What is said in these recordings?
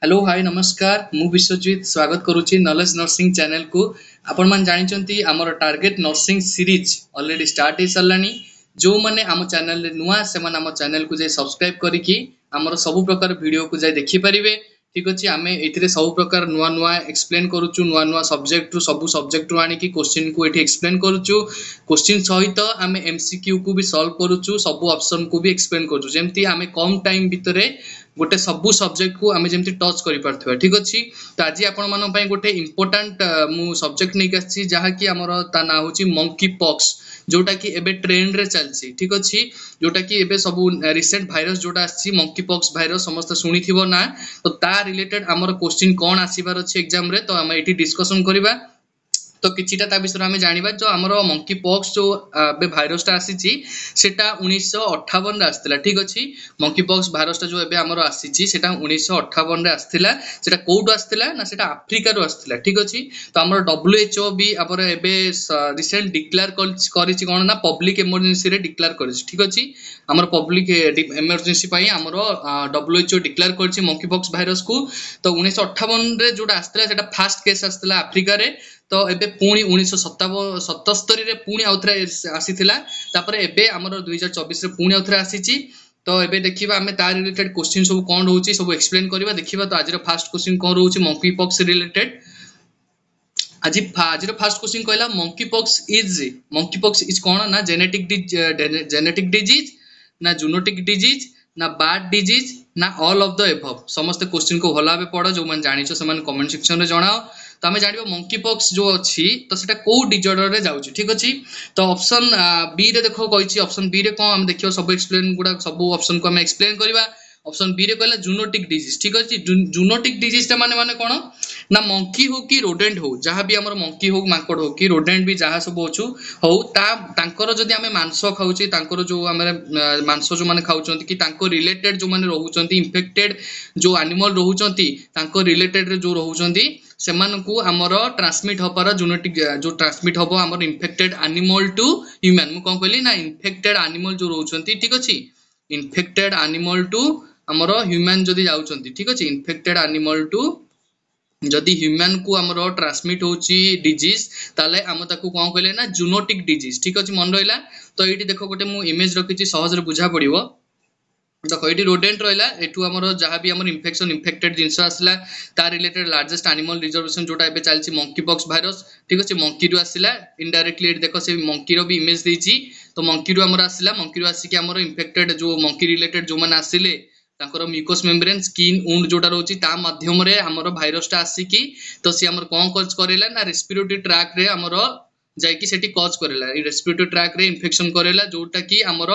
Hello hi नमस्कार मु विश्वजीत स्वागत करुच्ची नॉलेज नर्सिंग चैनल को। आपण मान जानिचंती हमर target nursing series already start हे सरलानी। जो माने आम चैनल रे नुआ से माने आम चैनल को जे सब्सक्राइब करिकी हमर सब प्रकार वीडियो को जे देखि परिबे। ठीक अछि आमे एथिरे सब प्रकार नुआ नुआ एक्सप्लेन करूछु नुआ नुआ सब्जेक्ट रु सब सब्जेक्ट रु आनी की क्वेश्चन को एठी एक्सप्लेन करूछु। क्वेश्चन सहित आमे एमसीक्यू को भी सॉल्व करूछु सब ऑप्शन को भी एक्सप्लेन करूछु जेमती आमे कम टाइम भितरे गोटे सबू सब्जेक्ट को आमे जेमती टच करि परथबा। ठीक अछि तो आज आपण मानो पय गोटे इंपोर्टेंट मु सब्जेक्ट नै आछि जहा कि हमर ता ना होची मंकी पॉक्स जोटा कि एबे ट्रेंड रे चलछि। ठीक अछि जोटा कि एबे सब रिसेंट भाइरस जोटा आछि मंकी पॉक्स भाइरस समस्त सुनिथिबो ना तो ता रिलेटेड हमर क्वेश्चन कोन आसीबार अछि एग्जाम रे तो हम एठी डिस्कशन करिबा। तो किछिटा ता विषय आमे जानिबा जो हमर मंकी पॉक्स जो बे भाइरस ता आसीची सेटा 1958 रे आस्थिला। ठीक अछि मंकी पॉक्स भाइरस ता जो एबे हमर आसीची सेटा 1958 रे आस्थिला। सेटा कोड आस्थिला ना सेटा अफ्रीका रो आस्थिला। ठीक अछि तो हमर डब्ल्यूएचओ भी हमर एबे रिसेंट डिक्लेयर करिछि कोन ना पब्लिक इमरजेंसी रे डिक्लेयर करिछि। ठीक अछि हमर पब्लिक इमरजेंसी पई हमर डब्ल्यूएचओ डिक्लेयर करिछि मंकी पॉक्स भाइरस को। तो 1958 रे जोटा आस्थिला सेटा फर्स्ट केस आस्थिला अफ्रीका रे। तो एबे पुणी 1977 रे पुणी आउथरे आसीथिला तापर एबे हमर 2024 रे पुणी आउथरे आसीची। तो एबे देखिबा हमें तार रिलेटेड क्वेश्चन सब कोन रहउची सब एक्सप्लेन करिबा। देखिबा तो आजर फर्स्ट क्वेश्चन कोन रहउची मंकी पॉक्स रिलेटेड। आजर फर्स्ट क्वेश्चन कहला मंकी पॉक्स इज कोन ना जेनेटिक डिजीज ना जूनोटिक डिजीज ना बार्ड डिजीज ना ऑल ऑफ द एबव। समस्त क्वेश्चन को भला भाबे पढो जो मन जानिछो से मन कमेंट सेक्शन रे जणाओ। तो आमे जानिबो मंकी पॉक्स जो अछि तो सेटा को डिजॉर्डर रे जाउची। ठीक अछि तो ऑप्शन बी रे देखो कहिछि ऑप्शन बी रे कोन हम देखियो सब एक्सप्लेन गुडा सब ऑप्शन को हम एक्सप्लेन करिबा। ऑप्शन बी रे कहला जूनोटिक डिजीज। ठीक अछि जूनोटिक डिजीज ता माने कोन ना मंकी हो कि रोडेंट हो जहां भी हमर मंकी हो माकड़ हो कि रोडेंट भी जहां सब होछु हो ता तांकर जदी हमें मांस खाउची तांकर जो हमर मांस जो माने खाउचंती कि तांको रिलेटेड जो माने रहउचंती इन्फेक्टेड जो एनिमल रहउचंती तांको रिलेटेड रे जो रहउचंती सेमानकु हमर ट्रांसमिट होपार जूनोटिक जो ट्रांसमिट होबो हमर इन्फेक्टेड एनिमल टू ह्यूमन। मु कोन कहली ना इन्फेक्टेड एनिमल जो रहउचंती। ठीक अछि इन्फेक्टेड एनिमल टू हमर ह्यूमन जदी जाउचंती। ठीक अछि इन्फेक्टेड एनिमल टू जदि ह्यूमन को हमर ट्रांसमिट होची डिजीज ताले हम ताकू कोन कहले ना जूनोटिक डिजीज। ठीक अछि मन रहिला। तो एठी देखो गोटे मु इमेज रखिची सहज रे बुझा पड़िबो। देखो एठी रोडेंट रहिला एठू हमर जहां भी हमर इन्फेक्शन इन्फेक्टेड जिंस आसला तार रिलेटेड लार्जेस्ट एनिमल रिजर्वेशन जोटा एबे चलची मंकी पॉक्स भाइरस। ठीक अछि मंकी रु आसिला इनडायरेक्टली एठी देखो से मंकी रो भी इमेज देछि। तो मंकी रु हमर आसिला मंकी रु आसी कि हमर इन्फेक्टेड जो मंकी रिलेटेड जो माने आसिले तांकर म्यूकस मेम्ब्रेन स्किन वुंड जोटा रहउची ता माध्यम रे हमर भाइरस ता आसी कि तो सी हमर कोन कॉज करेला ना रेस्पिरेटरी ट्रैक रे हमर जाई कि सेठी कॉज करेला रेस्पिरेटरी ट्रैक रे इन्फेक्शन करेला जोटा कि हमर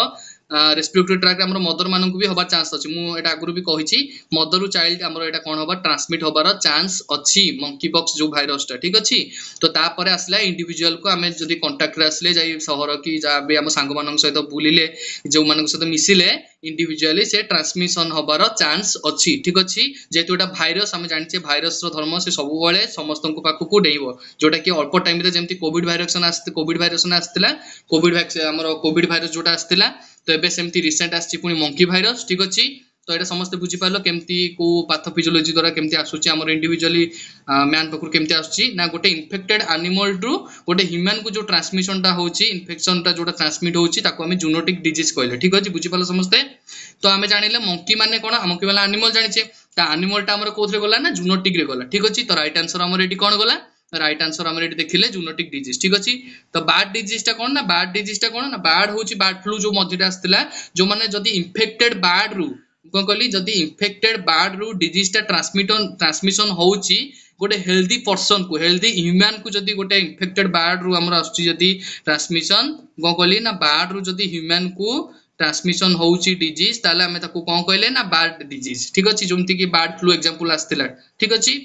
रेस्पिरेटरी ट्रैक रे हमर मदर मानन को भी होबा चांस अछि। मु एटा आगुरु भी कहिछि मदर टू चाइल्ड हमर एटा कोन होबा ट्रांसमिट होबार चांस अछि मंकी पॉक्स जो भाइरस ता। ठीक अछि तो ता परे आसला इंडिविजुअल को हमें जदी कांटेक्ट रे आसले जाई शहर की जा बे हम सांग मानन सहित बुलिले जो मानन सहित मिसिले इंडिविजुअली से ट्रांसमिशन होबार चांस अछि। ठीक अछि जेतु एटा भाइरस हम जानिछे भाइरस रो धर्म से सब बेले समस्त को पाखु को डेइबो जोटा कि अल्प टाइम रे जेमति कोविड भाइरस आस्थिला कोविड वैक्सीन हमर कोविड भाइरस जोटा आस्थिला तो एबे सेमती रिसेंट आछि पुनी मंकी भाइरस। ठीक अछि तो एटा समस्त बुझी पालो केमती को पैथोफिजियोलॉजी द्वारा केमती आसुची हमर इंडिविजुअली मैन पखुर केमती आसुची ना गोटे इन्फेक्टेड एनिमल टू गोटे ह्यूमन को जो ट्रांसमिशन ता होची इन्फेक्शन ता जोटा ट्रांसमिट होची ताको हम जूनोटिक डिजीज कहले। ठीक अछि बुझी पालो समस्ते। तो हमें जानिले मंकी माने कोन मंकी वाला एनिमल जानिछे ता एनिमल ता हमर कोथरे गला ना जूनोटिक रे गला। ठीक अछि तो राइट आंसर हमर एटी कोन गला राइट आंसर हमर एटी देखिले जूनोटिक डिजीज। ठीक अछि तो बार्ड डिजीज ता कोन ना बार्ड होची बार्ड फ्लू जो मध्यटा आस्थिला जो माने जदी इन्फेक्टेड बार्ड रु कोन कहली जदी इन्फेक्टेड बार्ड रु डिजीज ता ट्रांसमिशन होची गोटे हेल्दी पर्सन को हेल्दी ह्यूमन को जदी गोटे इन्फेक्टेड बार्ड रु हमर आसुची जदी ट्रांसमिशन कोन कहली ना बार्ड रु जदी ह्यूमन को ट्रांसमिशन होची डिजीज ताले हमें ताको कोन कहले ना बार्ड डिजीज। ठीक अछि जोमति कि बार्ड फ्लू एग्जांपल आस्थिला। ठीक अछि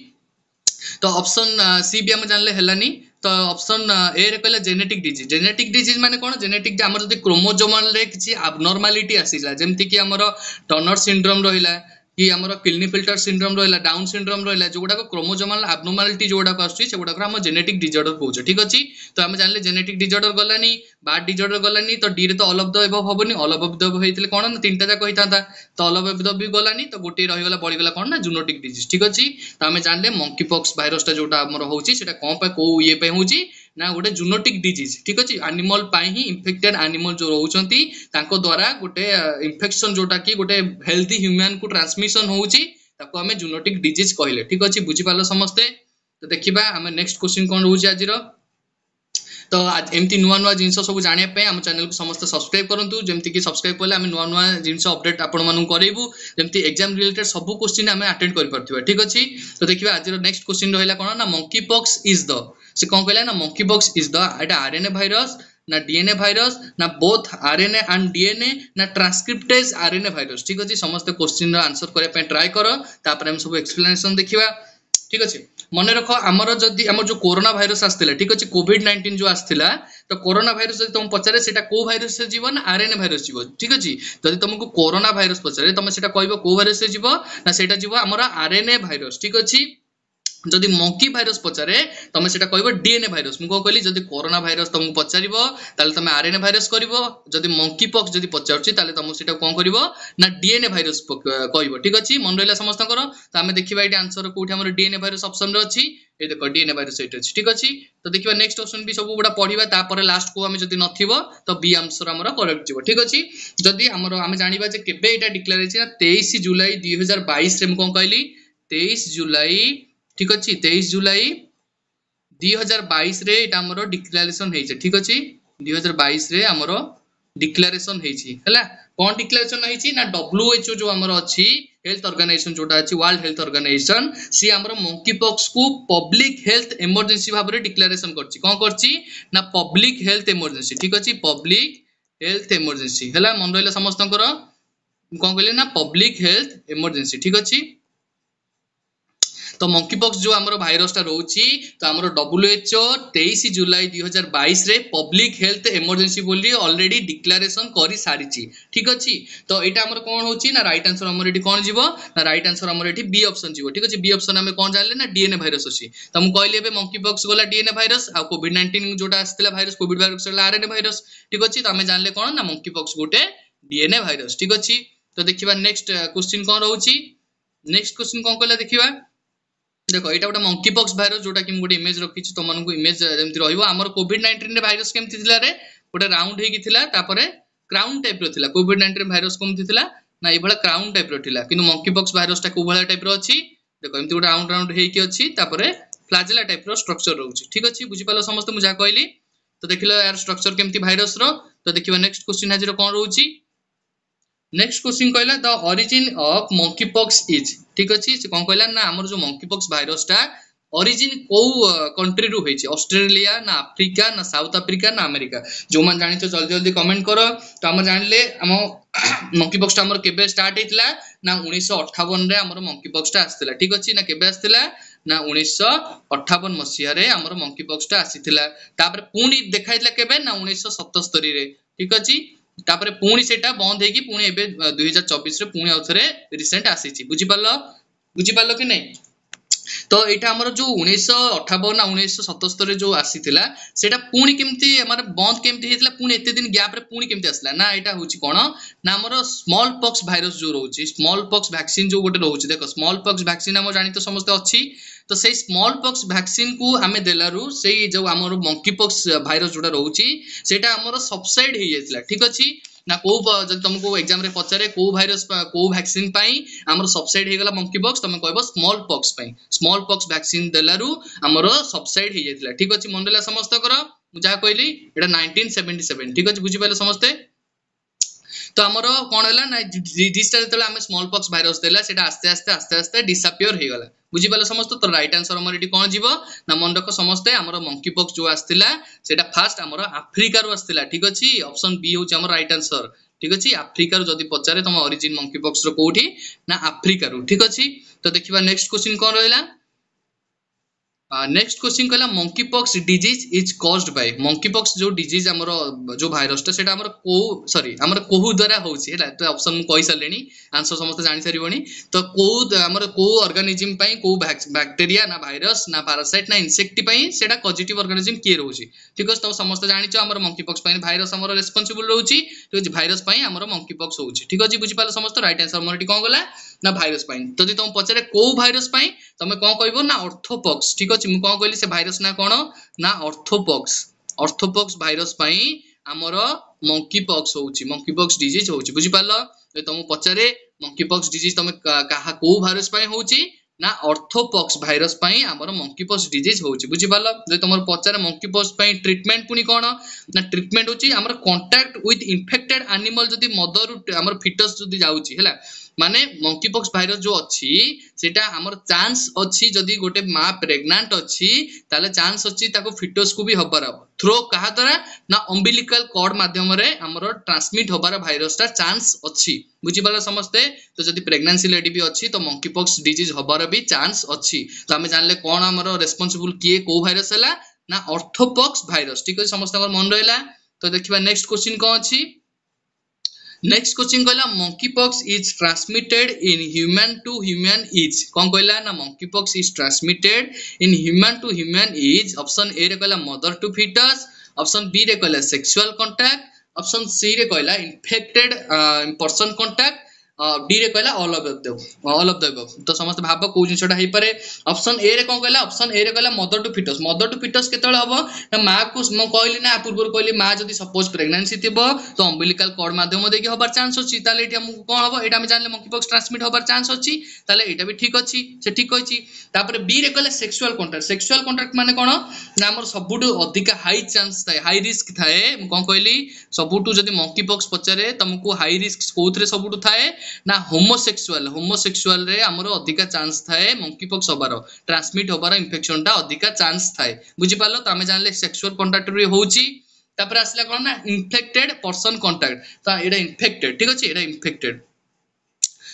तो ऑप्शन सी भी हम जानले हेलानी। तो ऑप्शन ए रे कहले जेनेटिक डिजीज माने कोन जेनेटिक हमर जदी क्रोमोसोमल रे किछि एबनॉर्मलिटी आसीला जेमति कि हमर टर्नर सिंड्रोम रहिला कि आमर क्लिनीफिल्टर सिंड्रोम रहा डाउन सिंड्रोम रहा जो गुड़ाक क्रोमोजोमाल आब्नोर्मालिटी जो गुड़ाक आम जेनेटिक डिजॉर्डर कहूँ ठीक अच्छे तो आम जानले जेनेटिक डिजॉर्डर गलानी बार्थ डिजॉर्डर गलानी तो डी रे तो ऑल ऑफ द एबव हेनी ऑल ऑफ द एबव होते कौन ना तीन जाक होता तो ऑल ऑफ द भी गलानी तो गोटे रहीगला बढ़ीगला कौन ना जूनोटिक डिजीज ठीक अच्छे तो आम जानले मंकी पॉक्स भाइरसटा जोटा आमर होची सेटा कौन कौ ये होची ना गोटे जूनोटिक डिजीज ठीक अच्छे एनिमल ही इन्फेक्टेड एनिमल जो रोचंती तांको द्वारा गोटे इन्फेक्शन जोटा कि गोटे हेल्थी ह्यूमन को ट्रांसमिशन होची ताको हमें जूनोटिक डिजीज कहले ठीक अच्छे बुझीपाल समस्ते तो देखिबा हमें नेक्स्ट क्वेश्चन कौन रोचे आज तो एमती नुआ नुआ जिन सब जानापी आम चैनल को समस्त सब्सक्राइब करूँ जमती कि सब्सक्राइब कले आम नुआ नुआ जिन अपडेट आपण करूँ जमती एग्जाम रिलेटेड सब क्वेश्चन आम अटेंड कर ठीक अच्छे तो देखिए आज नेक्स्ट क्वेश्चन रहा कौन ना मंकी पॉक्स इज द से कौन कहला ना monkeypox is the Etah RNA virus ना डीएनए भाइरस ना बोथ आरएनए एंड डीएनए ना ट्रांसक्रिप्टेज आरएनए भाइरस ठीक अच्छे समस्त क्वेश्चन आंसर करने ट्राए कर हम सब एक्सप्लेनेशन देखा ठीक अच्छे मन रख आमर जदि आम जो कोरोना भाइरस आसला ठीक अच्छे कोविड-19 जो आसला तो कोरोना भाइरस जब तुम पचारे से को भाइरस से जीव ना आरएनए भाइरस जीव ठीक अच्छे जब तुमको कोरोना भाइरस पचारे तुम से कह को भाइरस से जीव ना से जीव आमर आरएनए भाइरस ठीक अच्छे जदि मंकी भाइरस पचारे तुम से कह डीएनए भाइरस मुझे कहली जदि कोरोना भाइरस तुमको पचार तुम आरएनए भाइरस कर जदि मंकी पॉक्स जदि पचार तुम से कौन कर ना डीएनए भाइरस कह ठीक अच्छे मन रहा समस्त तो आम देखा ये आंसर कौटी डीएनए भाइरस ऑप्शन रे अच्छी ये देख डीएनए भाइरस ये अच्छी ठीक अच्छे तो देखिए नेक्स्ट क्वेश्चन भी सब गुड़ा पढ़ा लास्ट को आम जब नथिबो तो बी आंसर आमर करेक्ट जीव ठीक अच्छे जदि आम जाना केबे एटा डिक्लेयर होछि ना 23 जुलाई 2022 रे कौन कहली 23 जुलाई ठीक अच्छे 23 जुलाई 2022 रे एटा हमरो डिक्लेरेशन हेछि ठीक अच्छे 2022 रे हमरो डिक्लेरेशन हेछि हला कोन डिक्लेरेशन हेछि ना WHO जो हमरो अछि हेल्थ ऑर्गेनाइजेशन जोटा अछि वर्ल्ड हेल्थ ऑर्गेनाइजेशन सी हमरो मंकी पॉक्स को पब्लिक हेल्थ इमरजेंसी भाबरे डिक्लेरेशन करछि कोन करछि ना पब्लिक हेल्थ इमरजेंसी ठीक अच्छे पब्लिक हेल्थ इमरजेंसी हला मन रहला समस्तकर कोन कहले ना पब्लिक हेल्थ इमरजेंसी ठीक अच्छे तो मंकी पॉक्स जो हमरो भाइरसटा रोची तो हमरो WHO 23 जुलाई 2022 रे पब्लिक हेल्थ इमरजेंसी बोली ऑलरेडी डिक्लेरेशन करी सारिची ठीक अछि तो एटा हमरो कोन होची ना राइट आंसर हमरो एठी कोन जीवो ना राइट आंसर हमरो एठी बी ऑप्शन जीवो ठीक अछि बी ऑप्शन हमें कोन जानले ना डीएनए भाइरस अछि त हम कहली एबे मंकी पॉक्स गोला डीएनए भाइरस आ कोविड-19 जोटा आस्थिला virus COVID virus RNA virus ठीक अछि त हमें जानले कोन ना मंकी पॉक्स गोटे डीएनए भाइरस ठीक अछि तो देखिबा नेक्स्ट क्वेश्चन कोन रहउची नेक्स्ट क्वेश्चन कोन कहला देखिबा देखो यहाँ गोटे मंकी पॉक्स भाइरस जोटा कि गोटे इमेज रखी तुम इमेज जमी रही कोविड-19 भाइरस केमती गोटे राउंड होता क्राउन टाइप रा कोविड-19 भाइरस कमती ना ये क्राउन टाइप रा कि मंकी पॉक्स भाइरसटा को भाया टाइप अच्छी देखो एमती गोटे राउंड राउंड होती फ्लाजेला टाइप स्ट्रक्चर रोचे ठीक अच्छे बुझीपाल समस्त मुझे कहली तो देख लो यार स्ट्रक्चर केमती भाइरस तो देखिए नेक्स्ट क्वेश्चन आज कौन रोचे नेक्स्ट क्वेश्चन कहला the origin of monkeypox is ठीक अच्छे कौन कहला ना हमर जो मंकी पॉक्स भाइरसटा ओरिजिन को कंट्री रु होइछि ऑस्ट्रेलिया ना अफ्रीका ना साउथ अफ्रीका ना अमेरिका जो मन जानि तो जल्दी जल्दी कमेंट करो तो हम जानले हम मंकी पॉक्स हमर केबे स्टार्ट हेतला ना 1958 रे हमर मंकी पॉक्सटा आस्थिला ठीक अछि ना केबे आस्थिला ना 1958 मसिया रे हमर मंकी पॉक्सटा आसीथिला तापर पुनी देखाइतला केबे ना 1977 रे ठीक अछि तापर पुणी सेटा बंद हेकी पुणी एबे 2024 रे पुणी आउथरे रिसेंट आसीछि बुझिपालो कि नहीं तो एटा हमर जो 1958 ना 1977 रे जो आसीथिला सेटा पुणी केमती हमर बंद केमती हेतला पुणी एते दिन गैप रे पुणी केमती आसला ना एटा होची कोन ना हमर स्मॉल पॉक्स भाइरस जो रहउची स्मॉल पॉक्स वैक्सीन जो गोटे रहउची देखो स्मॉल पॉक्स वैक्सीन हम जानि तो समस्त अछि तो से स्मॉल पॉक्स वैक्सीन को आमे देलारु से जो हमर मंकी पॉक्स भाइरस जोटा रहउची सेटा हमर सबसाइड हे जायतला ठीक अछि ना को जब तुमको एग्जाम रे पचारे को भाइरस को वैक्सीन पाई हमर सबसाइड हे गला मंकी पॉक्स तुम कहबो स्मॉल पॉक्स पाई स्मॉल पॉक्स वैक्सीन देलारु हमर सबसाइड हे जायतला ठीक अछि मनला समस्त कर जा कहली एटा 1977 ठीक अछि बुझि पाले समस्त तो हमर कोन हला ना डिजिटल तले हम स्मॉल पॉक्स भाइरस देला सेटा आस्ते आस्ते डिसअपियर हे गला बुझि पाले समस्त तो राइट आंसर हमर एटी कोन जीवो ना मन रख समस्त हमर मंकी पॉक्स जो आस्थिला सेटा फास्ट हमर अफ्रीका रु आस्थिला ठीक अछि ऑप्शन बी होची हमर राइट आंसर ठीक अछि अफ्रीका रु जदी पचारे तुम ओरिजिन मंकी पॉक्स रो कोठी ना अफ्रीका रु ठीक अछि तो देखिबा नेक्स्ट क्वेश्चन कोन रहला नेक्स्ट क्वेश्चन कहला monkey pox disease is caused by monkey pox जो डिजीज हमर जो भाइरस टा सेटा हमर को सॉरी हमर कोहु द्वारा होची हैला तो ऑप्शन मु कहि सरलेनी आंसर समस्त जानि सरिबोनी तो को हमर को ऑर्गेनिज्म पई को बैक्टीरिया ना भाइरस ना पैरासाइट ना इंसेक्ट पई सेटा पॉजिटिव ऑर्गेनिज्म के रहउची ठीक अछि तो समस्त जानिचो हमर मंकी पॉक्स पई भाइरस हमर रिस्पांसिबल रहउची ठीक अछि भाइरस पई हमर मंकी पॉक्स होउची ठीक अछि बुझि पालो समस्त राइट आंसर हमर एटी कोन गला ना भाइरस पई तो जदि तुम पचारे को भाइरस पई तमे कोन कहबो ना ऑर्थोपॉक्स ठीक अछि मु कोन कहली से भाइरस ना कोन ना ऑर्थोपॉक्स भाइरस पई हमर मंकी पॉक्स होउची मंकी पॉक्स डिजीज होउची बुझि पालो तो तुम पचारे मंकी पॉक्स डिजीज तमे काहा को भाइरस पई होउची ना ऑर्थोपॉक्स भाइरस पई हमर मंकी पॉक्स डिजीज होउची बुझि पालो जे तुमर पचारे मंकी पॉक्स पई ट्रीटमेंट पुनी कोन ना ट्रीटमेंट होउची हमर कांटेक्ट विथ इन्फेक्टेड एनिमल जदी मदर हमर फिटस जदी जाउची हैला माने मंकी पॉक्स भाइरस जो अच्छी सेटा हमर चांस अच्छी जदी गोटे मां प्रेग्नेंट अच्छी ताले चांस अच्छी ताको फिटस को भी हबार थ्रो कहा द्वारा ना अम्बिलिकल कॉर्ड माध्यम रे हमर ट्रांसमिट हबार भाइरस ता चांस अच्छी बुझि पाला समझते तो जदी प्रेग्नेंसी लेडी भी अच्छी तो मंकी पॉक्स डिजीज हबार भी चांस अच्छी तो हमें जानले कोन हमर रिस्पांसिबल किए को भाइरस हला ना ऑर्थोपॉक्स भाइरस ठीक है समस्त मन रहला तो देखिबा नेक्स्ट क्वेश्चन कोन अछि नेक्स्ट क्वेश्चन कहला monkeypox is transmitted in human to human is कौन कहला ना monkeypox is transmitted in human to human is option A रे कहला mother to fetus option B रे कहला सेक्सुअल कांटेक्ट ऑप्शन सी रे कहला इन्फेक्टेड पर्सन कांटेक्ट डी रे कहला ऑल ऑफ द अबव तो समस्त भाब को जिनसटा हेई पारे ऑप्शन ए रे कोन कहला ऑप्शन ए रे कहला मदर टू फीटस केतळे हबो ना मा को म कहली ना पूर्व कहली मा जदी सपोज प्रेग्नेंसी थिबो तो अम्बिलिकल कॉर्ड माध्यम देकी हबार चांस अछि ताले एटा हम कोन हबो एटा हम जानले मंकी पॉक्स ट्रांसमिट हबार चांस अछि ताले एटा भी ठीक अछि से ठीक होइछि तापर बी रे कहला सेक्सुअल कांटेक्ट माने कोन ना हमर सबुटु अधिक हाई चांस थाए हाई रिस्क थाए म कोन कहली सबुटु जदी मंकी पॉक्स पचारे तुमको हाई रिस्क कोथरे सबुटु थाए ना होमोसेक्सुअल रे हमरो अधिका चांस थाए मंकी पॉक्स हबार ट्रांसमिट हबार इन्फेक्शन ता अधिका चांस थाए बुझि पालो त हमें जानले सेक्सुअल कांटेक्ट रे होउची तापर आसला कोन ना इन्फेक्टेड पर्सन कांटेक्ट त एडा इन्फेक्टेड ठीक अछि एडा इन्फेक्टेड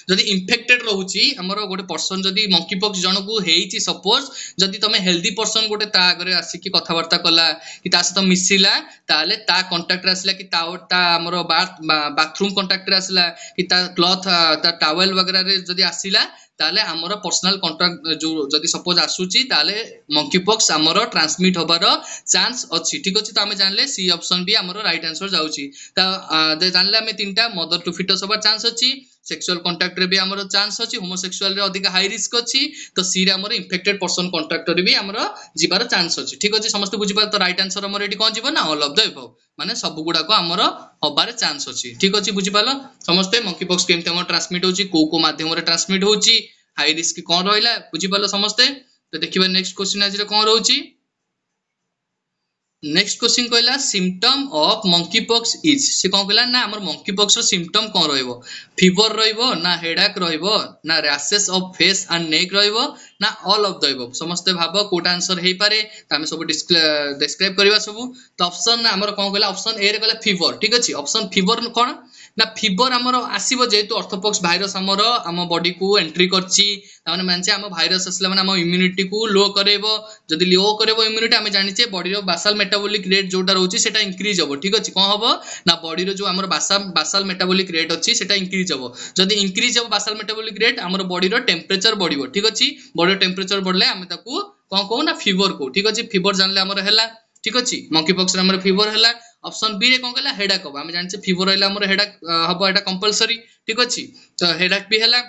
जदी इन्फेक्टेड रहउची हमरो गोटे पर्सन जदी मंकी पॉक्स जनकू हेइची सपोज जदी तमे हेल्दी पर्सन गोटे ता आगरे आसी की कथा वार्ता कला कि ता सहित मिसिला ताले ता कांटेक्ट रे आसला कि ता हमरो बाथरूम कांटेक्ट रे आसला कि ता क्लॉथ ता टॉवेल वगैरह रे जदी आसीला ताले हमरो पर्सनल कांटेक्ट जो जदी सपोज आसुची ताले मंकी पॉक्स हमरो ट्रांसमिट होबार चांस अछि ठीक अछि त हमें जानले सी ऑप्शन भी हमरो राइट आंसर जाउची त जानले हमें तीनटा मदर टू फीटस होबार चांस अछि सेक्सुअल कांटेक्ट रे भी हमरो चांस अछि होमोसेक्सुअल रे अधिक हाई रिस्क अछि तो सी रे हमरो इन्फेक्टेड पर्सन कांटेक्ट रे भी हमरो जीवार चांस अछि ठीक अछि समस्त बुझि पाल तो राइट आंसर हमरो एटी कोन जीवो ना ऑल ऑफ द अबव माने सब गुडा को हमरो होबार चांस अछि ठीक अछि बुझि पालो समस्त मंकी पॉक्स केमते हमरो ट्रांसमिट होछि को माध्यम रे ट्रांसमिट होछि हाई रिस्क कोन रहइला बुझि पालो समस्त तो देखिबा नेक्स्ट क्वेश्चन आज रे कोन रहउछि नेक्स्ट क्वेश्चन कहला symptom of monkeypox is से कोन कहला ना हमर मंकी पॉक्स रो सिम्पटम कोन रहइबो फीवर रहइबो ना हेडेक रहइबो ना rashes of face and neck रहइबो ना ऑल ऑफ द अबव समस्त भाबो कोटा आंसर हेई पारे त हम सब डिस्क्राइब करबा सब तो ऑप्शन हमर कोन कहला ऑप्शन ए रे कहला फीवर ठीक अछि ऑप्शन फीवर कोन ना फीवर हमर आसीबो जेतु ऑर्थोपॉक्स भाइरस हमर हम बॉडी को एंट्री करछि ताने मानचे हम भाइरस असला माने हम इम्यूनिटी को लो करेबो जदी लो करेबो इम्यूनिटी हम जानिचे बॉडी रो बासल मेटाबॉलिक रेट जोटा रहउछि सेटा इंक्रीज होबो ठीक अछि कोन होबो ना बॉडी रो जो हमर बासल मेटाबॉलिक रेट अछि सेटा इंक्रीज होबो जदी इंक्रीज होबो बासल मेटाबॉलिक रेट हमर बॉडी रो टेम्परेचर बढ़िबो ठीक अछि बॉडी टेम्परेचर बढ़ले हम ताकू कोन कहू ना फीवर को ठीक अछि फीवर जानले हमर हैला ठीक अछि मंकी पॉक्स रे हमर फीवर हैला ऑप्शन बी रे कोन कहला हेडेक होबो हम जानिचे फीवर हैला हमर हेडेक हबो एटा कंपलसरी ठीक अछि तो हेडेक भी हैला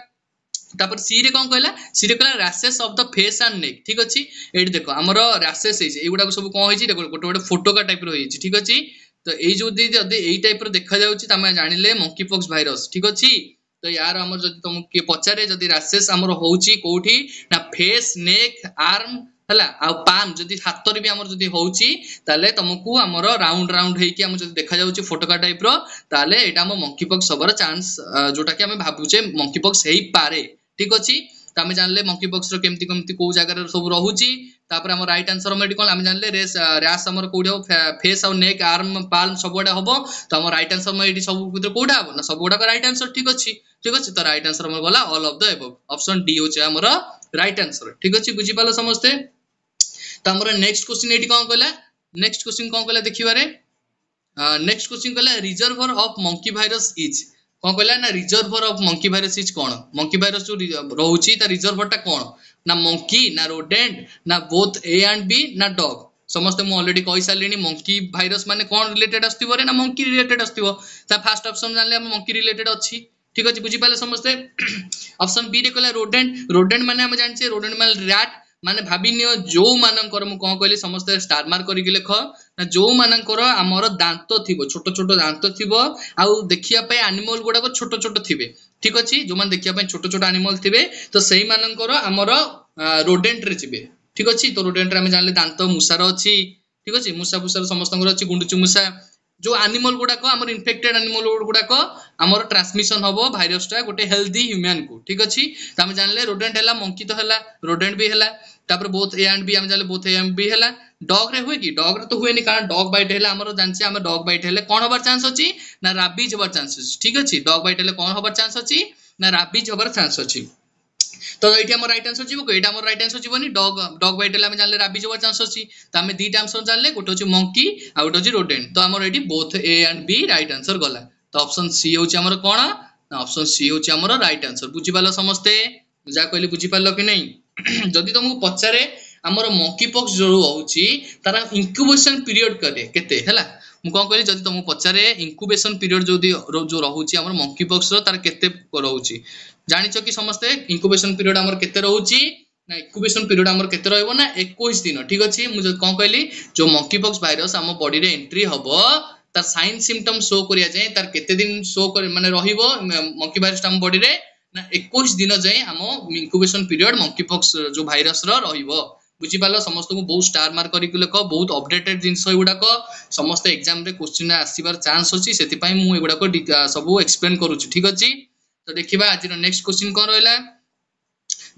तापर सी रे कोन कहला सी रे कहला rashes of the face and नेक ठीक अछि एडी देखो हमरो रैशेस हे एगुडा को सब कोन होई छि देखो गोटे गोटे फोटो का टाइप रो होई छि ठीक अछि तो एई जो जदी एई टाइप रो देखा जाउ छि तमे जानिले मंकी पॉक्स भाइरस ठीक अछि तो यार हमर जदी तुम के पचारे जदी रैशेस हमर होउछि कोठी ना फेस नेक आर्म हला आ पाम जदी हाथ रे भी हमर जदी होउछि ताले तुमको हमर राउंड राउंड हेई कि हम जदी देखा जाउ छि फोटो का टाइप रो ताले एटा हम मंकी पॉक्स हबर चांस जोटा कि हम भाबुचे मंकी पॉक्स हेई पारे ठीक अछि त हम जानले मंकी पॉक्स रो केमती केमती को जगह रे सब रहउछि तापर हम राइट आंसर हम एटी कोन हम जानले रैश हमर कोडी हो फेस और नेक आर्म पाल्म सबोडा होबो तो हम राइट आंसर हम एटी सब भीतर कोडा हो ना सबोडा का राइट आंसर ठीक अछि तो राइट आंसर हमर गला all of the above option D होचे हमर राइट आंसर ठीक अछि बुझि पालो समझते तो हमर नेक्स्ट क्वेश्चन एटी कोन कहला नेक्स्ट क्वेश्चन कोन कहला देखिबारे नेक्स्ट क्वेश्चन कहला reservoir of monkey virus is कोन कहला ना reservoir of monkey virus is कोन मंकी वायरस जो रहउची ता रिजर्वरटा कोन ना मंकी ना रोडेंट ना बोथ ए एंड बी ना डॉग समस्त मु ऑलरेडी कहि सारलिनी मंकी वायरस माने कोन रिलेटेड आस्तिबो रे ना मंकी रिलेटेड आस्तिबो ता फर्स्ट ऑप्शन जानले हम मंकी रिलेटेड अछि ठीक अछि बुझी पाले समस्ते ऑप्शन बी रे कहला रोडेंट रोडेंट माने हम जानछे रोडेंट माने रैट माने भाबिनियो जो मानकर मु कोन कहली समस्त स्टार मार्क करि लेख ना जो मानकर हमर दांत थिबो छोट छोट दांत थिबो आउ देखिया पे एनिमल गुडा को छोट छोट थिबे ठीक अछि जो मान देखिया पे छोट छोट एनिमल थिबे तो सेही मानकर हमर रोडेंट रे जिबे ठीक अछि तो रोडेंट रे हम जानले दांत मुसार अछि ठीक अछि मुसा फुसार समस्त अछि गुंडुचि मुसा जो एनिमल गुडा को हमर इन्फेक्टेड एनिमल गुडा को हमर ट्रांसमिशन हबो वायरस टा गोटे हेल्दी ह्यूमन को ठीक अछि त हम जानले रोडेंट हला मंकी तो हला रोडेंट भी हला तापर बोथ ए एंड बी हम जानले बोथ ए एंड बी हला डॉग रे हुए कि डॉग रे तो हुए नहीं कारण डॉग बाइट हला हमर जानछे हम डॉग बाइट हले कोन होबार चांस अछि ना राबीज होबार चांस अछि ठीक अछि डॉग बाइट हले कोन होबार चांस अछि ना राबीज होबार चांस अछि तो एठी हमर राइट आंसर जीवो एटा हमर राइट आंसर जीवनी डॉग डॉग बाइट हला हम जानले राबीज होबार चांस अछि त हमें दीटा आंसर जानले गोटे अछि मंकी आ गोटे अछि रोडेंट तो हमर एठी both A and B right answer गला तो ऑप्शन सी होछि हमर कोन ना ऑप्शन सी होछि हमर राइट आंसर बुझी पालो समस्ते जा कहली बुझी पालो कि नहीं जदि तुमको पचारे हमर मंकी पॉक्स जो होउची तारा इंक्यूबेशन पीरियड करे केते हला मु कोन कहली जदि तुमको पचारे इंक्यूबेशन पीरियड जो रहउची हमर मंकी पॉक्स रो तार केते रहउची जानिचो कि समस्ते इंक्यूबेशन पीरियड हमर केते रहउची ना इंक्यूबेशन पीरियड हमर केते रहइबो ना 21 दिन ठीक अछि मु कोन कहली जो मंकी पॉक्स वायरस हम बॉडी रे एंट्री हबो तार साइन सिम्पटम शो करिया जाय तार केते दिन शो कर माने रहिबो मंकी वायरस हम बॉडी रे ना 21 दिन जाय हम इंक्यूबेशन पीरियड मंकी पॉक्स जो वायरस रो रहिबो बुझी पालो समस्त को बहुत स्टार मार्क करी लेख बहुत अपडेटेड जिंस एगुडा को समस्त एग्जाम रे क्वेश्चन आसीबार चांस अछि सेति पई मु एगुडा को सब एक्सप्लेन करूची ठीक अछि तो देखिबा आज नेक्स्ट क्वेश्चन कोन रहला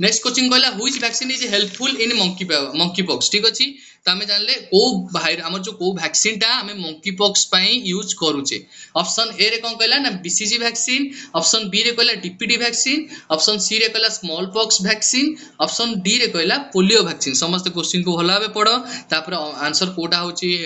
नेक्स्ट क्वेश्चन कहला which vaccine is helpful in monkey pox ठीक अछि त हमें जानले को हमर जो को वैक्सीन टा हमें मंकी पॉक्स पई यूज करूचे ऑप्शन ए रे कोन कहला ना बीसीजी वैक्सीन ऑप्शन बी रे कहला डीपीटी वैक्सीन ऑप्शन सी रे कहला small pox vaccine option D रे कहला पोलियो वैक्सीन समस्त क्वेश्चन को भला भाबे पढो तापर आंसर कोटा होची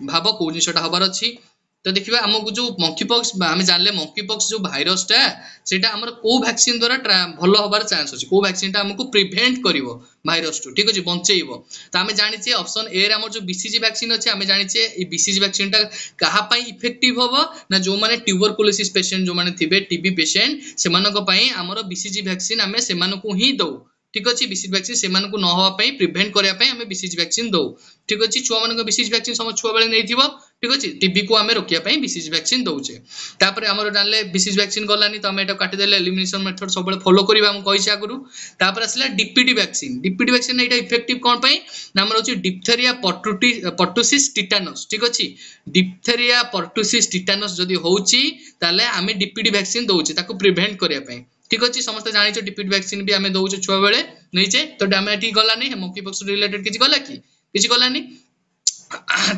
भाबो को जिसटा हबार अछि तो देखिबा हमकु जो मंकी पॉक्स हमें जानले मंकी पॉक्स जो वायरस टा सेटा हमर को वैक्सीन द्वारा भलो होबार चांस अछि को वैक्सीन टा हमकु प्रिवेंट करिवो वायरस टू ठीक अछि बंचेइबो त हमें जानिचे ऑप्शन ए रे हमर जो बीसीजी वैक्सीन अछि हमें जानिचे ई बीसीजी वैक्सीन टा कहा पई इफेक्टिव होबो ना जो माने ट्यूबरकुलोसिस पेशेंट जो माने थिबे टीबी पेशेंट सेमानको पई हमर बीसीजी वैक्सीन हमें सेमानको ही दउ ठीक अछि बीसीजी वैक्सीन सेमानको न होवा पई प्रिवेंट करिया पई हमें बीसीजी वैक्सीन दउ ठीक अछि छुआ मानको बीसीजी वैक्सीन सम छुआ बेले नै थिबो ठीक अछि टीबी को हमें रोकिया पई बीसीजी वैक्सीन दउचे तापर हमर जानले बीसीजी वैक्सीन गलानी तो हमें एटा काटि देले एलिमिनेशन मेथड सब बेले फॉलो करिबा हम कहिसा गुरु तापर असला डीपीटी वैक्सीन एटा इफेक्टिव कोन पई नाम रहउची डिप्थेरिया पर्टुसिस टिटानस ठीक अछि डिप्थेरिया पर्टुसिस टिटानस जदी होउची ताले हमें डीपीटी वैक्सीन दउचे ताको प्रिवेंट करिया पई ठीक अछि समस्त जानिछो डीपीटी वैक्सीन भी हमें दउचे छुआ बेले नैचे तो हमें एठी गलानी मंकी पॉक्स रिलेटेड किछि गला किछि गलानी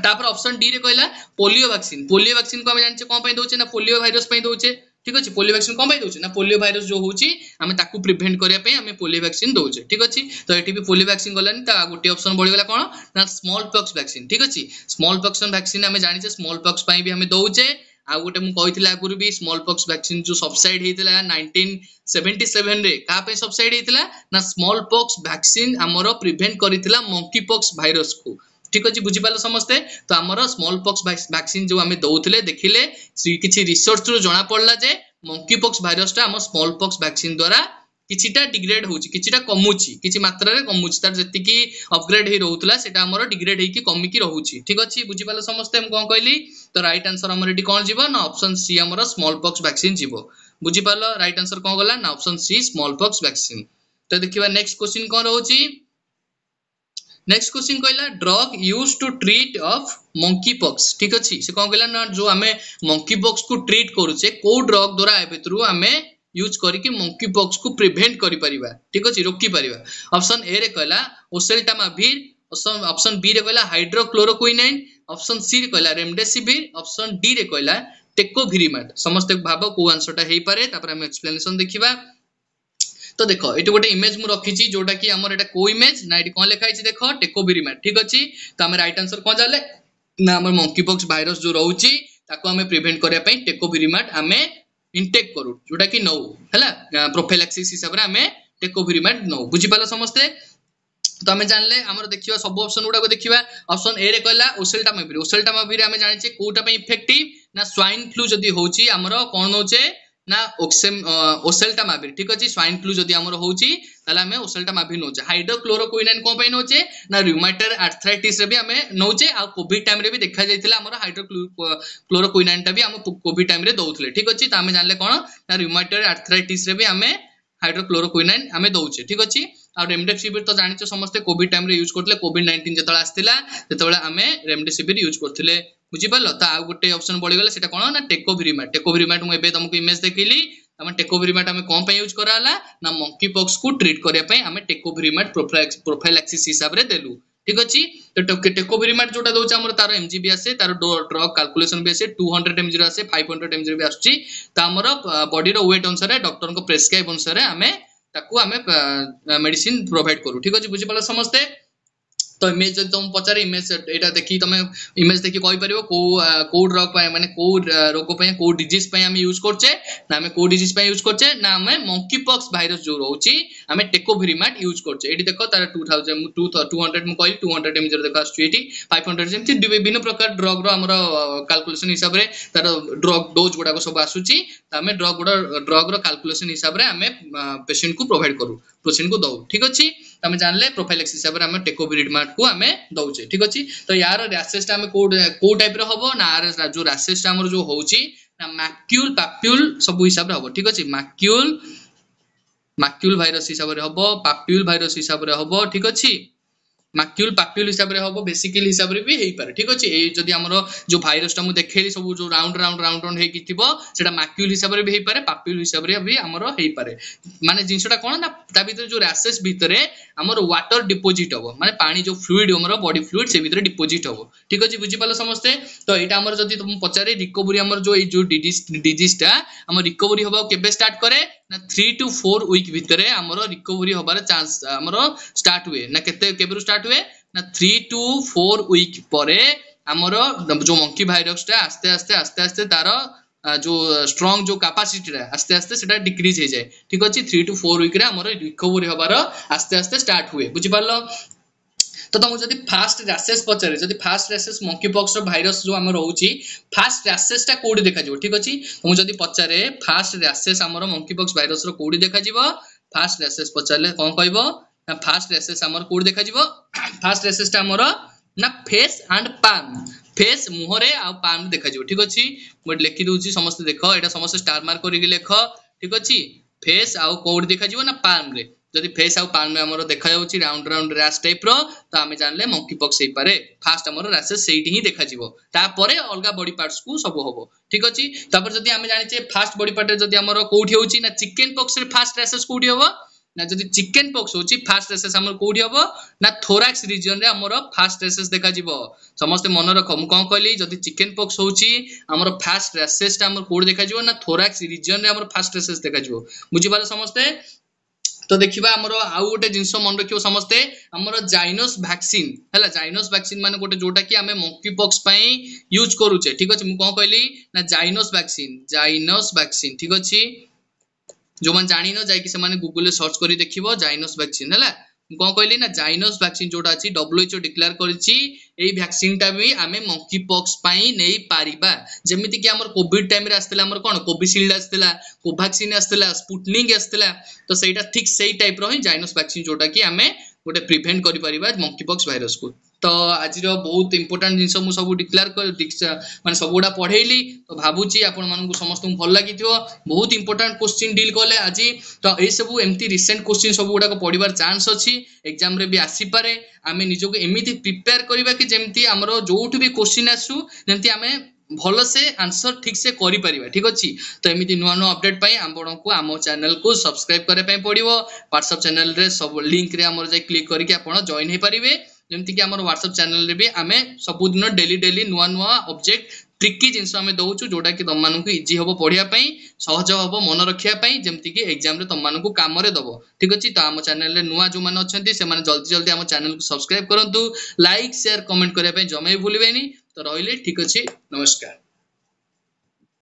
तापर ऑप्शन डी रे कहला पोलियो वैक्सीन को हम जानछे कोन पई दोचे ना पोलियो वायरस पई दोचे ठीक अछि पोलियो वैक्सीन कोन पई दोचे ना पोलियो वायरस जो होउची हमें ताकू प्रिवेंट करिया पई हमें पोलियो वैक्सीन दोचे ठीक अछि तो एठी भी पोलियो वैक्सीन गलानी ता गोटे ऑप्शन बढ़ी गेला कोन ना स्मॉल पॉक्स वैक्सीन ठीक अछि स्मॉल पॉक्स वैक्सीन हमें जानिछे स्मॉल पॉक्स पई भी हमें दोचे आ गोटे मु कहितला आगुरु भी स्मॉल पॉक्स वैक्सीन जो सबसाइड हेतिला 1977 रे का पे सबसाइड हेतिला ना स्मॉल पॉक्स वैक्सीन हमरो प्रिवेंट करितला मंकी पॉक्स वायरस को ठीक अछि बुझी पालो समस्ते तो हमरो स्मॉल पॉक्स वैक्सीन जो हमें दउथले देखिले किछि रिसर्च रो जणा पड़ला जे मंकी पॉक्स वायरस टा हम स्मॉल पॉक्स वैक्सीन द्वारा किछिटा डिग्रेड होउची किछिटा कमुची किछि मात्रा रे कमुची तार जति की अपग्रेड हे रहउतला सेटा हमरो डिग्रेड हे की कमी की रहउची ठीक अछि बुझी पालो समस्ते हम कोन कहली तो राइट आंसर हमर एटी कोन जीवो ना ऑप्शन सी हमरो स्मॉल पॉक्स वैक्सीन जीवो बुझी पालो राइट आंसर कोन गला ना option C smallpox vaccine तो देखिबा नेक्स्ट क्वेश्चन कोन रहउची नेक्स्ट क्वेश्चन कहला drug used to treat of monkeypox ठीक अछि से कोन कहला ना जो हमें मंकी पॉक्स को ट्रीट करूचे को ड्रग द्वारा एबेतरु हमें यूज करिके मंकी पॉक्स को प्रिवेंट करि परिबा ठीक अछि रोकी परिबा ऑप्शन ए रे कहला ओसेल्टामाविर ऑप्शन बी रे कहला हाइड्रोक्लोरोक्विनाइन ऑप्शन सी रे कहला रेमडेसिविर ऑप्शन डी रे कहला टेकोभिरिमाट समस्त भाबो को आंसर टा हेई पारे तापर हम एक्सप्लेनेशन देखिबा तो देख ये गोटे इमेज मु रखी जोटा कि आमर एटा को इमेज ना ये कौन लिखाई देख टेकोविरिमाट ठीक अच्छी तो आम राइट आंसर कौन जाले ना आम मंकी पॉक्स भाइरस जो रोचे आम प्रिवेंट करने टेकोविरिमाट आम इनटेक करू जोटा कि नौ है प्रोफाइलैक्सिस हिसाब से आम टेकोविरिमाट नौ बुझीपाल समस्ते तो आम जानले आमर देखिए सब ऑप्शन गुड़ा देखिए ऑप्शन ए रे कहला ओसेल्टामाविर आम जाने कोटा इफेक्टिव ना स्वाइन फ्लू जदि होची आमर कौन नौचे ना ओसेल्टामाविर ठीक अच्छे स्वाइन फ्लू जदि आमर होची ताले आम ओसेल्टामाविर नौचे हाइड्रोक्लोरोक्विनाइन कौन नौचे ना रूमेटॉइड आर्थराइटिस रे भी आम नौचे आ कोविड टाइम रे भी देखा जाइतिला आमर हाइड्रोक्लोरोक्विनाइन टा भी आम कोविड टाइम रे दउथले ठीक अच्छे तो आम जानले कौन ना रूमेटॉइड आर्थराइटिस रे भी आम हाइड्रोक्लोरोक्विनाइन आम दउचे ठीक अच्छे आ रेमडेसिविर तो जानिछ समस्त कोविड टाइम रे यूज करथले कोविड 19 जतले आस्तिला जतले आमे रेमडेसिविर यूज करथले बुझी पालो तो आ गोटे ऑप्शन बढ़ी गला सेटा कोन ना टेकोविरिमाट मु एबे तुमको इमेज देखिली हम टेकोविरिमाट हम कोन पे यूज कराला ना मंकी पॉक्स को ट्रीट करिया पे हम टेकोविरिमाट प्रोफाइलैक्सिस हिसाब रे देलु ठीक अछि तो टेकोविरिमाट जोटा दोछ हमर तार एमजी भी आसे तार ड्रग कैलकुलेशन भी आसे 200 एमजी आसे 500 एमजी भी आछी तो हमर बॉडी रो वेट अनुसार डॉक्टर को प्रेस्क्राइब अनुसार हमें ताकू आमे मेडिसिन प्रोवाइड करू ठीक अछि बुझी पालो समस्ते तो इमेज जब तुम पचारे इमेज एटा देखि तुम इमेज देखि कहि परिबो को ड्रग माने को रोग पे को डिजीज पे हम यूज करछे ना हम को डिजीज पे यूज करछे ना हम मंकी पॉक्स भाइरस जो रहउची हम टेकोविरिमाट यूज करछे एटी देखो तार 2000 200 मु कहली 200 एमजी देखो आछी एटी 500 जेमति विभिन्न प्रकार ड्रग रो हमर कैलकुलेशन हिसाब रे तार ड्रग डोज गुडा को सब आसुची त हम ड्रग रो कैलकुलेशन हिसाब रे हम पेशेंट को प्रोवाइड करू पेशेंट को दउ ठीक अछि हम जानले प्रोफाइलैक्सिस हिसाब रे हम टेकोविरिमाट को आम दौचे ठीक अच्छे तो यार रैसेस आम को टाइप हम ना जो रैसेस हमर जो होची ना मैक्यूल पाप्यूल सब हिसाब रे हम ठीक अच्छे मैक्यूल भाइरस हिसाब रे हम पाप्यूल भाइरस हिसाब रे हम ठीक अच्छे मैक्यूल पाप्यूल हिसाब रे हम बेसिकल हिसाब रे भी हेई पारे ठीक अच्छे ए जदी हमर जो भाइरस टा मु देखेली सब जो राउंड हे कि थिबो सेटा मैक्यूल हिसाब रे भी हेई पारे पाप्यूल हिसाब रे भी हमर हेई पारे माने जिंसटा कोन ना ता भीतर जो रैसेस भीतर हमर वाटर डिपोजिट हो माने पानी जो फ्लूइड हमर बॉडी फ्लूइड से भीतर डिपोजिट हो ठीक अछि बुझी पालो समस्ते तो एटा हमर जदी तुम पचारे रिकवरी हमर जो ए जो डिजीज टा हमर रिकवरी होबा केबे स्टार्ट करे ना 3 to 4 वीक भीतर हमर रिकवरी होबार चांस हमर स्टार्ट हुए ना केते केबेरु स्टार्ट हुए ना 3 to 4 वीक परे हमर जो मंकी भाइरस टा आस्ते आस्ते तार जो स्ट्रांग जो कैपेसिटी रे आस्ते आस्ते सेटा डिक्रीज हो जाए ठीक अछि 3 to 4 वीक रे हमर रिकवरी होबार आस्ते आस्ते स्टार्ट हुए बुझी पारलो तो तुम जब फास्ट रैसेस पचारे जब fast rashes monkey pox virus जो आम रोची फास्ट रैसेस टा कोडी देखा जिवो ठीक अछि तुम जब पचारे फास्ट रैसेस हमर मंकी पॉक्स भाइरस रो कोडी देखा जिवो फास्ट रैसेस पचारले कोन कहबो ना फास्ट रैसेस हमर कोडी देखा जिवो फास्ट रैसेस टा हमर ना फेस एंड पाम फेस मुहरे आ पाम देखा जिवो ठीक अछि मो लिखि दोची समस्त देखो एटा समस्त स्टार मार्क करिक लेखो ठीक अछि फेस आ कोडी देखा जिवो ना पाम रे जदि फेस आ पान में हमरो देखा जाउची राउंड रैश टाइप रो तो आमे जानले मंकी पॉक्स हे पारे फास्ट हमरो रैसेस सेठी ही देखा जिवो ता परे अलगा बॉडी पार्ट्स को सब होबो ठीक अछि तापर जदि आमे जानि छे फास्ट बॉडी पार्ट जदि हमरो कोठी होउची ना चिकन पॉक्स रे फास्ट रैसेस कोठी होबो ना जदि चिकन पॉक्स होउची फास्ट रैसेस हमरो कोठी होबो ना थोरैक्स रीजन रे हमरो फास्ट रैसेस देखा जिवो समस्त मन रखो मु कोन कहली जदि चिकन पॉक्स होउची हमरो फास्ट रैसेस ता हमरो कोठी देखा जिवो ना थोरैक्स रीजन रे हमरो फास्ट रैसेस देखा जिवो बुझी पाले समस्त तो देखिबा हमरो आउ गोटे जिंस मन रखियो समस्ते हमरो जाइनोस वैक्सीन हैला जाइनोस वैक्सीन माने गोटे जोटा कि हमें मंकी पॉक्स पई यूज करूचे ठीक अछि मु कोन कहली ना जाइनोस वैक्सीन ठीक अछि जो मन जानि न जाय कि से माने गूगल रे सर्च करी देखिबो जाइनोस वैक्सीन हैला कौन कहली ना जाइनोस वैक्सीन जोटा अछि WHO डिक्लेयर करछि एई वैक्सीन टा भी हमें मंकी पॉक्स पई नै पारिबा जेमिति कि हमर कोविड टाइम रे आस्तला हमर कोन कोविशील्ड आस्तला कोवैक्सीन आस्तला स्पुटनिक आस्तला तो सेटा ठीक सेही टाइप रो ही जाइनोस वैक्सीन जोटा कि हमें गोटे प्रिवेंट करि परिबा मंकी पॉक्स भाइरस को तो आज बहुत इंपोर्टेंट जिंस मु सब डिक्लेयर कर माने सबुडा पढेली तो भाबुची आपण मानन को समस्त भल लागिथियो बहुत इंपोर्टेंट क्वेश्चन डील करले आज तो ए सब एमती रिसेंट क्वेश्चन सबुडा को पढिबार चांस अछि एग्जाम रे भी आसी पारे आमे निजो को एमिति प्रिपेयर करबा कि जेमती हमरो जोठ भी क्वेश्चन आसु जेमती आमे भल से आंसर ठीक से करि परिबा ठीक अछि तो एमिति नुवा नुवा अपडेट पई आपण को आमो चैनल को सब्सक्राइब करे पई पडिवो WhatsApp चैनल रे सब लिंक रे हमर जे क्लिक करके आपण जॉइन हे परिबे जेमति कि हमर WhatsApp चैनल रे भी आमे सब दिन डेली नुवा नुवा ऑब्जेक्ट ट्रिकी जिनस आम दौचु जोटा कि तुम मानक इजी हम पढ़िया सहज हम मन रखापी जमीक एग्जाम तुम मानक कम दब ठीक अच्छे। तो आम चैनल नुआ जो मैंने अच्छा से जल्दी जल्दी आम चैनल को सब्सक्राइब करूँ लाइक शेयर कमेंट करने जमा भी भूलें। तो रही ठीक अच्छे नमस्कार।